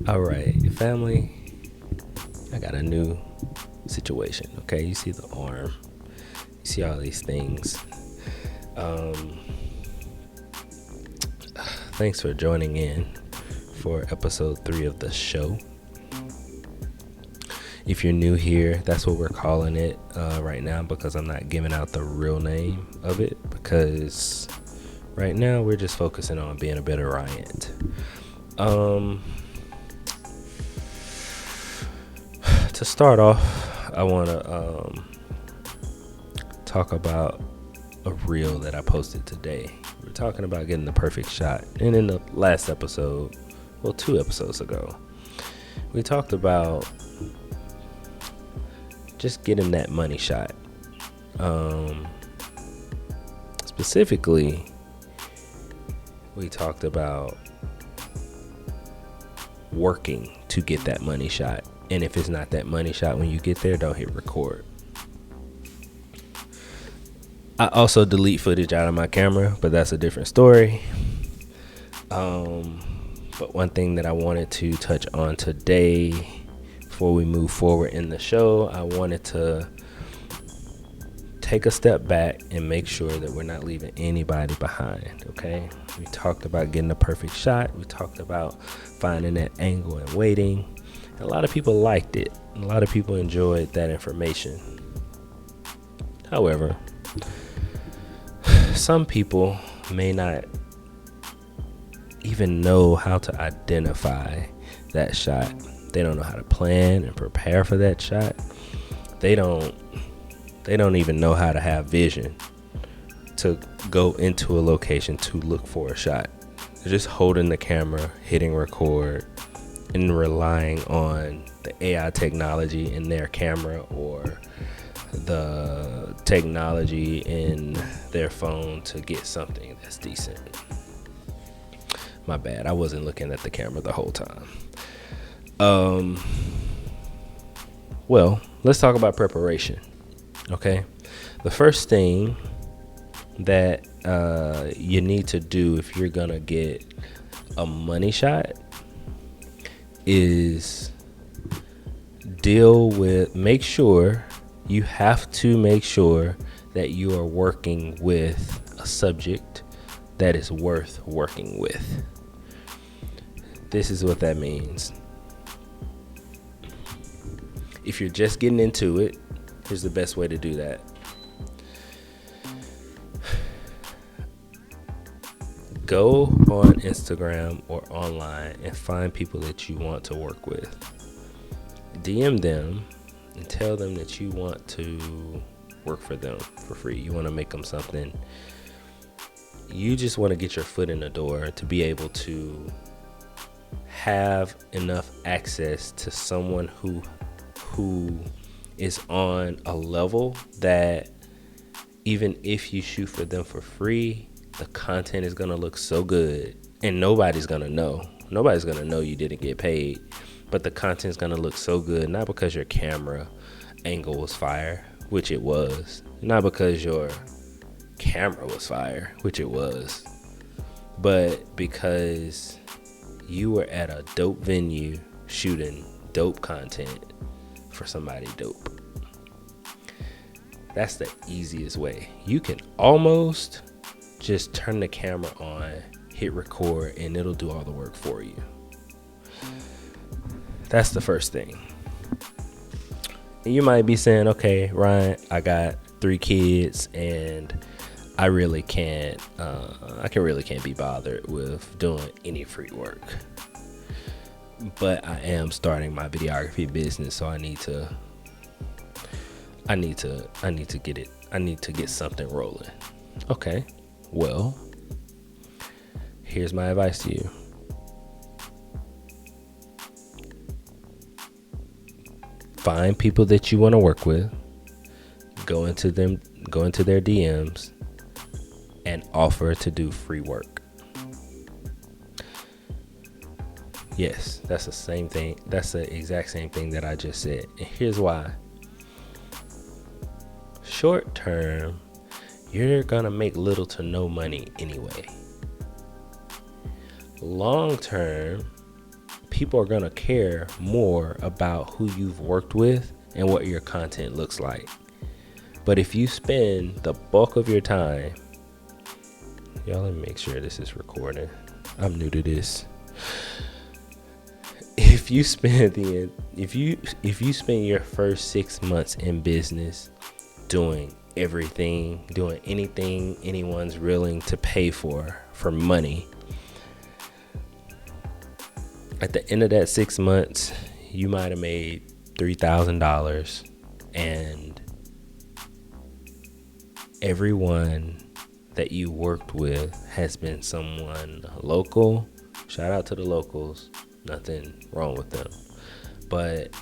All right, family, I got a new situation. Okay, you see the arm, you see all these things. Um, Thanks for joining in for episode 3 of the show. If you're new here, that's what we're calling it right now because I'm not giving out the real name of it because right now we're just focusing on being a better Ryant. To start off, I want to talk about a reel that I posted today. We're talking about getting the perfect shot. And in the last episode, 2 episodes ago, we talked about just getting that money shot. Specifically, we talked about working to get that money shot. And if it's not that money shot when you get there, don't hit record. I also delete footage out of my camera, but that's a different story. But one thing that I wanted to touch on today before we move forward in the show, I wanted to take a step back and make sure that we're not leaving anybody behind, okay? We talked about getting the perfect shot. We talked about finding that angle and waiting. A lot of people liked it. A lot of people enjoyed that information. However, some people may not even know how to identify that shot. They don't know how to plan and prepare for that shot. They don't even know how to have vision to go into a location to look for a shot. They're just holding the camera, hitting record, and relying on the AI technology in their camera or the technology in their phone to get something that's decent. My bad, I wasn't looking at the camera the whole time. Well, let's talk about preparation. Okay, the first thing that you need to do if you're gonna get a money shot is make sure that you are working with a subject that is worth working with. This is what that means. If you're just getting into it, here's the best way to do that. Go on Instagram or online and find people that you want to work with. DM them and tell them that you want to work for them for free. You want to make them something. You just want to get your foot in the door to be able to have enough access to someone who is on a level that even if you shoot for them for free, the content is going to look so good and nobody's going to know you didn't get paid, but the content is going to look so good, not because your camera angle was fire, which it was, not because your camera was fire, which it was, but because you were at a dope venue shooting dope content for somebody dope. That's the easiest way. You can almost just turn the camera on, hit record, and it'll do all the work for you. That's the first thing. And you might be saying, okay, Ryan, I got 3 kids and I really can't be bothered with doing any free work. But I am starting my videography business, so I need to get something rolling. Okay. Well, here's my advice to you. Find people that you want to work with, go into their DMs, and offer to do free work. Yes, that's the same thing. That's the exact same thing that I just said. And here's why. Short term, you're gonna make little to no money anyway. Long term, people are going to care more about who you've worked with and what your content looks like. But if you spend the bulk of your time, y'all, let me make sure this is recording. I'm new to this. If you spend your first 6 months in business doing everything, doing anything anyone's willing to pay for money, at the end of that 6 months, you might have made $3,000, and everyone that you worked with has been someone local. Shout out to the locals. Nothing wrong with them. But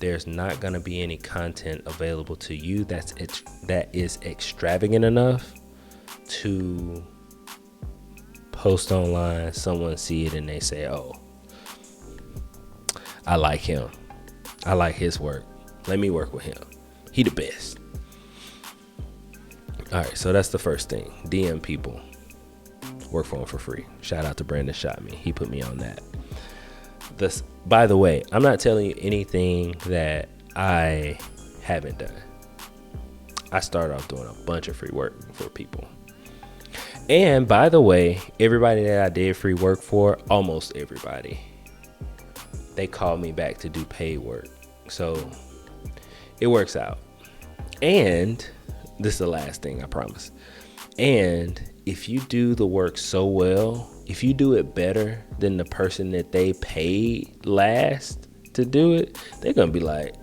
there's not going to be any content available to you that is extravagant enough to post online. Someone see it and they say, oh, I like him. I like his work. Let me work with him. He the best. All right, so that's the first thing. DM people. Work for him for free. Shout out to Brandon Shot Me. He put me on that. By the way, I'm not telling you anything that I haven't done. I started off doing a bunch of free work for people. And by the way, everybody that I did free work for, almost everybody, they called me back to do paid work. So it works out. And this is the last thing, I promise. And if you do the work so well, if you do it better than the person that they paid last to do it, they're going to be like,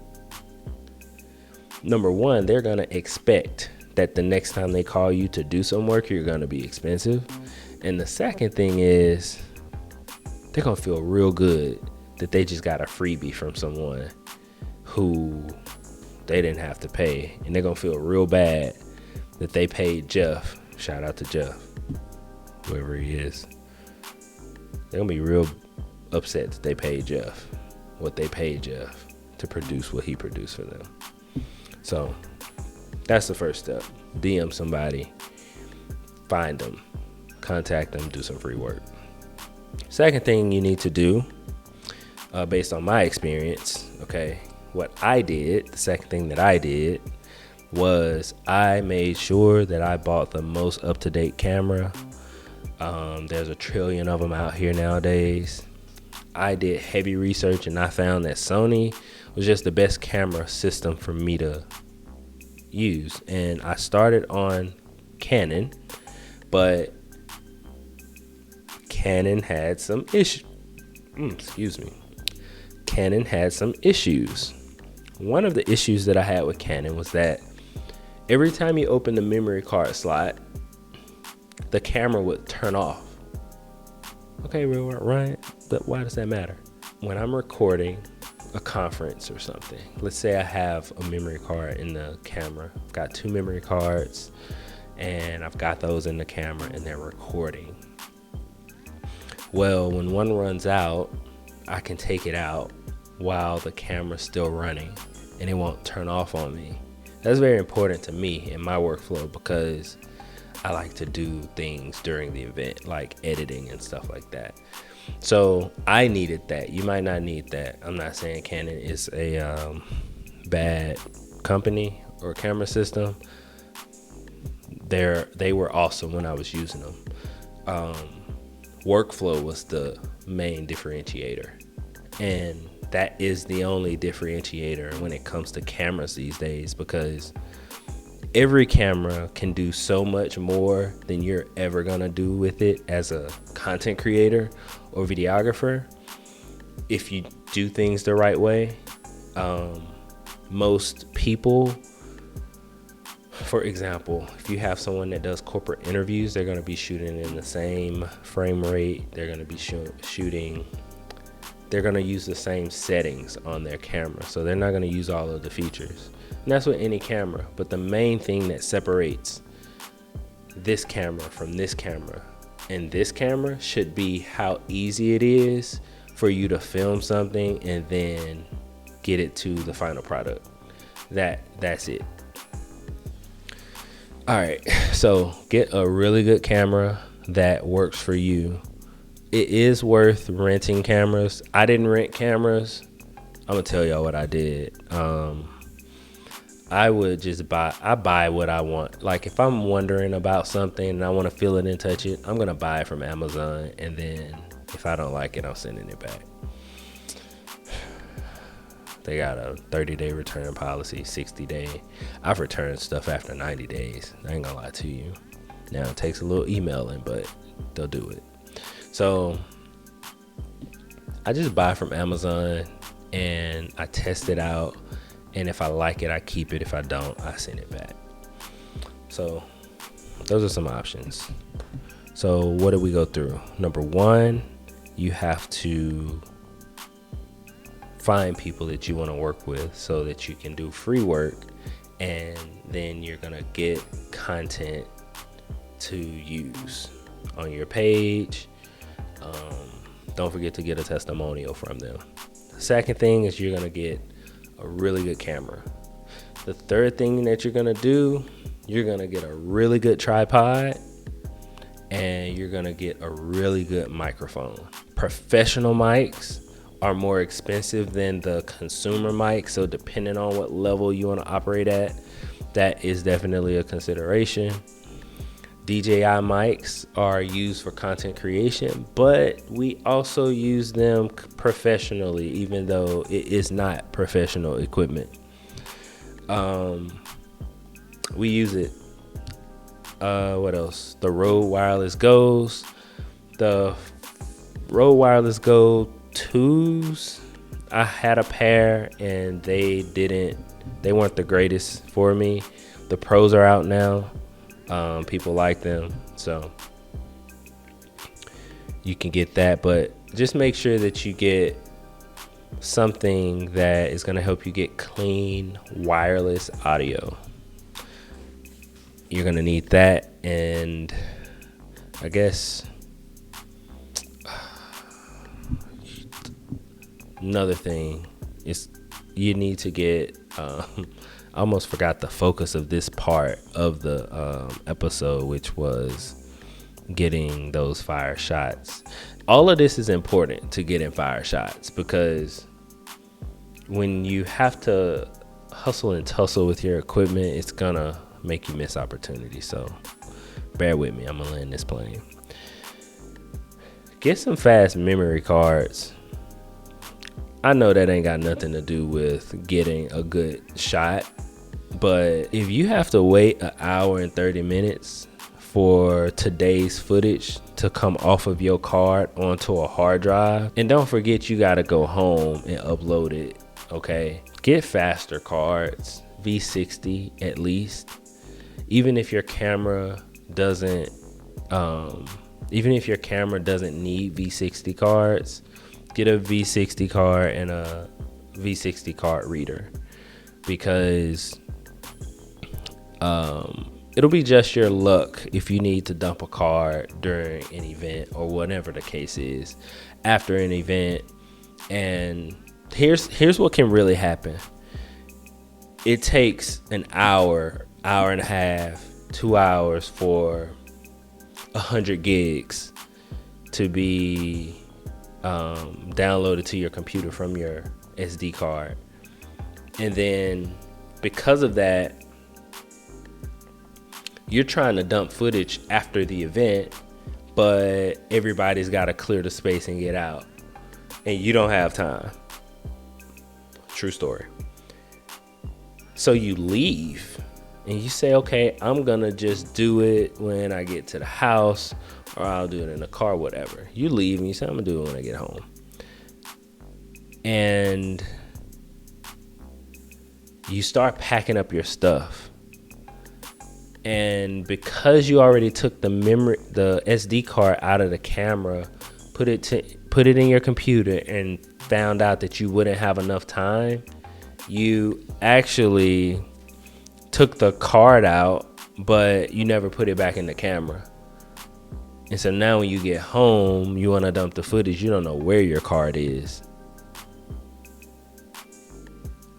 number one, they're going to expect that the next time they call you to do some work, you're going to be expensive. And the second thing is, they're going to feel real good that they just got a freebie from someone who they didn't have to pay. And they're going to feel real bad that they paid Jeff. Shout out to Jeff, whoever he is. They're going to be real upset that they paid Jeff what they paid Jeff to produce what he produced for them. So that's the first step. DM somebody, find them, contact them, do some free work. Second thing you need to do, based on my experience, okay, what I did, the second thing that I did was I made sure that I bought the most up-to-date camera. There's a trillion of them out here nowadays. I did heavy research and I found that Sony was just the best camera system for me to use. And I started on Canon, but Canon had some issues. Canon had some issues. One of the issues that I had with Canon was that every time you open the memory card slot, the camera would turn off. Okay, Ryan, but why does that matter? When I'm recording a conference or something, let's say I have a memory card in the camera. I've got 2 memory cards and I've got those in the camera and they're recording. Well, when one runs out, I can take it out while the camera's still running and it won't turn off on me. That's very important to me in my workflow because I like to do things during the event, like editing and stuff like that. So I needed that. You might not need that. I'm not saying Canon is a bad company or camera system. They were awesome when I was using them. Workflow was the main differentiator. And that is the only differentiator when it comes to cameras these days, because every camera can do so much more than you're ever gonna do with it as a content creator or videographer if you do things the right way. Most people, for example, if you have someone that does corporate interviews, they're gonna be shooting in the same frame rate. They're gonna be shooting. They're gonna use the same settings on their camera, so they're not gonna use all of the features. And that's with any camera. But the main thing that separates this camera from this camera and this camera should be how easy it is for you to film something and then get it to the final product. That's it. All right, so get a really good camera that works for you. it is worth renting cameras. I didn't rent cameras. I'm gonna tell y'all what I did. I would just buy what I want. Like if I'm wondering about something and I want to feel it and touch it, I'm gonna buy it from Amazon, and then if I don't like it, I'm sending it back. They got a 30-day return policy, 60-day. I've returned stuff after 90 days. I ain't gonna lie to you. Now it takes a little emailing, but they'll do it. So I just buy from Amazon and I test it out. And if I like it, I keep it. If I don't, I send it back. So those are some options. So what did we go through? Number one, you have to find people that you want to work with so that you can do free work, and then you're going to get content to use on your page. Don't forget to get a testimonial from them. The second thing is you're going to get a really good camera. The third thing that you're going to do, you're going to get a really good tripod, and you're going to get a really good microphone. Professional mics are more expensive than the consumer mic, so depending on what level you want to operate at, that is definitely a consideration. DJI mics are used for content creation, but we also use them professionally, even though it is not professional equipment. We use it. What else? The Rode Wireless Go's. The Rode Wireless Go 2s. I had a pair and they weren't the greatest for me. The Pros are out now. People like them, so you can get that, but just make sure that you get something that is going to help you get clean wireless audio. You're going to need that, and I guess another thing is you need to get I almost forgot the focus of this part of the episode, which was getting those fire shots. All of this is important to getting fire shots, because when you have to hustle and tussle with your equipment, it's gonna make you miss opportunities. So bear with me, I'm gonna land this plane. Get some fast memory cards. I know that ain't got nothing to do with getting a good shot, but if you have to wait an hour and 30 minutes for today's footage to come off of your card onto a hard drive, and don't forget you gotta go home and upload it, okay? Get faster cards, V60 at least. Even if your camera doesn't need V60 cards, get a V60 card and a V60 card reader, because it'll be just your luck if you need to dump a card during an event or whatever the case is after an event. And here's what can really happen. It takes an hour and a half, 2 hours for 100 gigs to be downloaded to your computer from your SD card. And then because of that, you're trying to dump footage after the event, but everybody's got to clear the space and get out, and you don't have time. True story. So you leave and you say, okay, I'm gonna just do it when I get to the house, or I'll do it in the car, whatever. You leave and you say, I'm gonna do it when I get home. And you start packing up your stuff. And because you already took the SD card out of the camera, put it in your computer, and found out that you wouldn't have enough time, you actually took the card out, but you never put it back in the camera. And so now when you get home, you want to dump the footage, you don't know where your card is.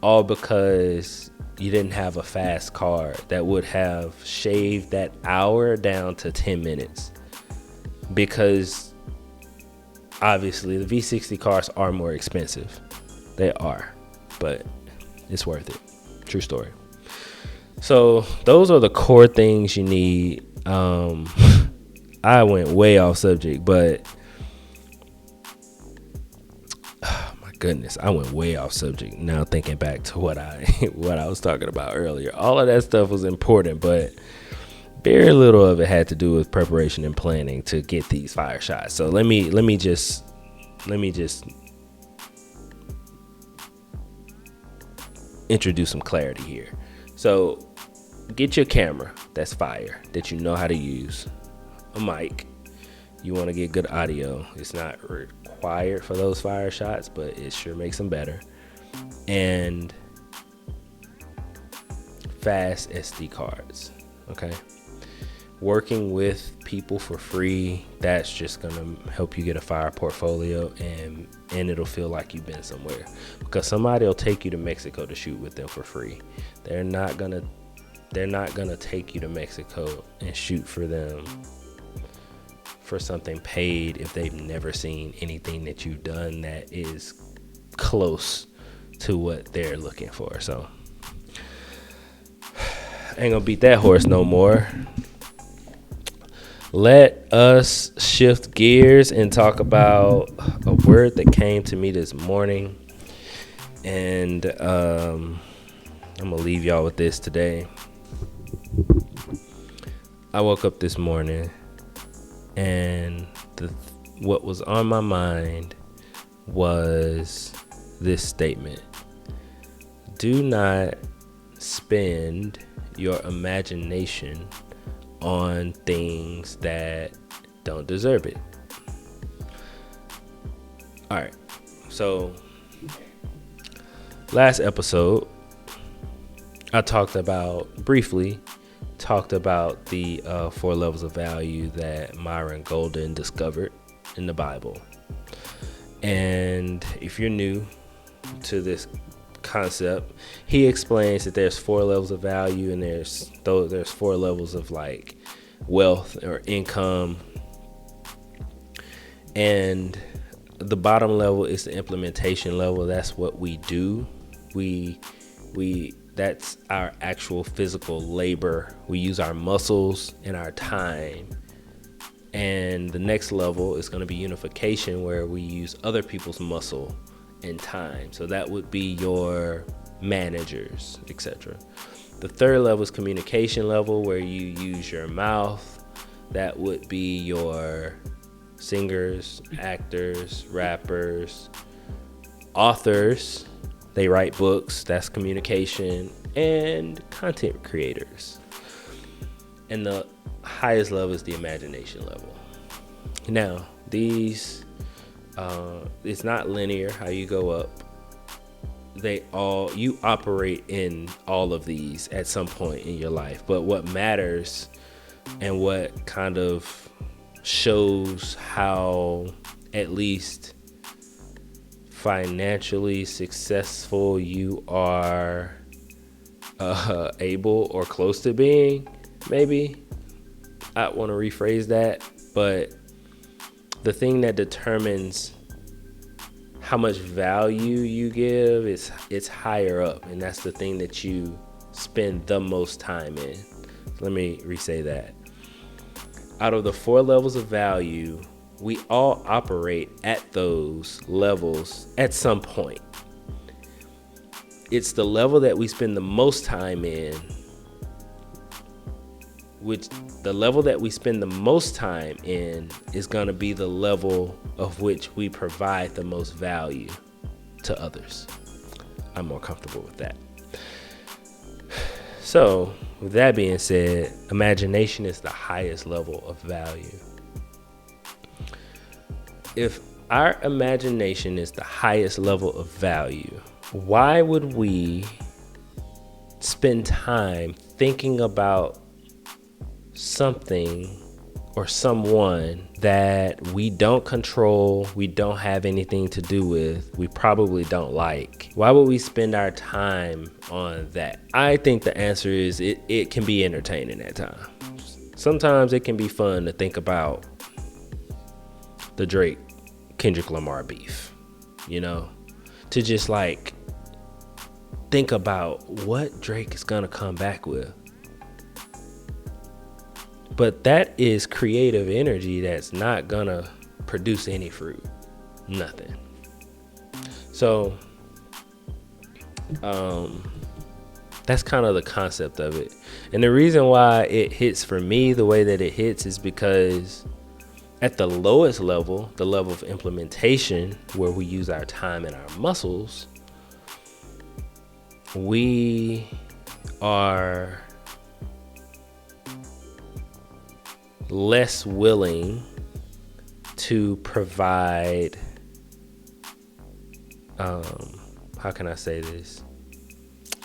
All because you didn't have a fast card that would have shaved that hour down to 10 minutes. Because obviously the V60 cars are more expensive. They are, but it's worth it. True story. So those are the core things you need. I went way off subject, but oh my goodness, I went way off subject. Now thinking back to what I was talking about earlier, all of that stuff was important, but very little of it had to do with preparation and planning to get these fire shots. So let me just introduce some clarity here. So get your camera that's fire, that you know how to use, a mic. You want to get good audio. It's not required for those fire shots, but it sure makes them better. And fast SD cards. Okay. Working with people for free, that's just gonna help you get a fire portfolio, and it'll feel like you've been somewhere, because somebody will take you to Mexico to shoot with them for free. They're not gonna take you to Mexico and shoot for them for something paid if they've never seen anything that you've done that is close to what they're looking for. So I ain't gonna beat that horse no more. Let us shift gears and talk about a word that came to me this morning. And I'm going to leave y'all with this today. I woke up this morning and what was on my mind was this statement: do not spend your imagination on things that don't deserve it. All right. So last episode, I briefly talked about the 4 levels of value that Myron Golden discovered in the Bible. And if you're new to this concept, he explains that there's 4 levels of value, and there's 4 levels of like wealth or income, and the bottom level is the implementation level. That's what we do. We that's our actual physical labor. We use our muscles and our time. And the next level is going to be unification, where we use other people's muscle and time. So that would be your managers, etc. The third level is communication level, where you use your mouth. That would be your singers, actors, rappers, authors. They write books. That's communication. And content creators. And the highest level is the imagination level. Now, these it's not linear how you go up. You operate in all of these at some point in your life. But what matters and what kind of shows how at least financially successful you are able or close to being, maybe. I want to rephrase that, but the thing that determines how much value you give it's higher up, and that's the thing that you spend the most time in. Let me re-say that. Out of the 4 levels of value, we all operate at those levels at some point. It's the level that we spend the most time in, which the level that we spend the most time in is going to be the level of which we provide the most value to others. I'm more comfortable with that. So, with that being said, imagination is the highest level of value. If our imagination is the highest level of value, why would we spend time thinking about something or someone that we don't control, we don't have anything to do with, we probably don't like? Why would we spend our time on that? I think the answer is it can be entertaining at times. Sometimes it can be fun to think about the Drake Kendrick Lamar beef, to just like think about what Drake is gonna come back with. But that is creative energy that's not gonna produce any fruit. Nothing. So that's kind of the concept of it. And the reason why it hits for me the way that it hits is because at the lowest level, the level of implementation, where we use our time and our muscles, we are less willing to provide, how can I say this?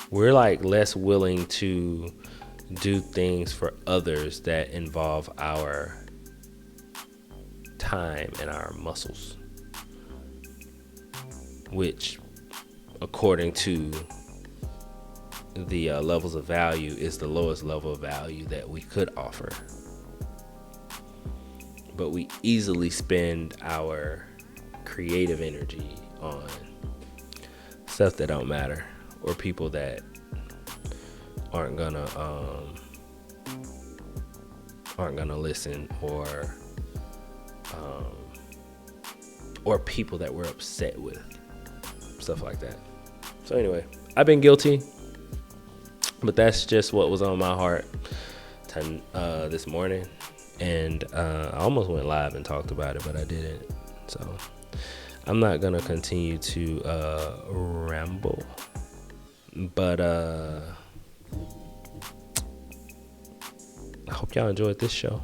We're like less willing to do things for others that involve our time and our muscles, which according to the levels of value is the lowest level of value that we could offer. But we easily spend our creative energy on stuff that don't matter, or people that aren't gonna listen, or people that we're upset with, stuff like that. So anyway, I've been guilty, but that's just what was on my heart this morning. And I almost went live and talked about it, but I didn't. So I'm not gonna continue to ramble. But I hope y'all enjoyed this show.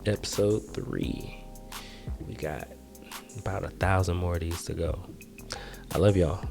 Episode 3. We got about 1,000 more of these to go. I love y'all.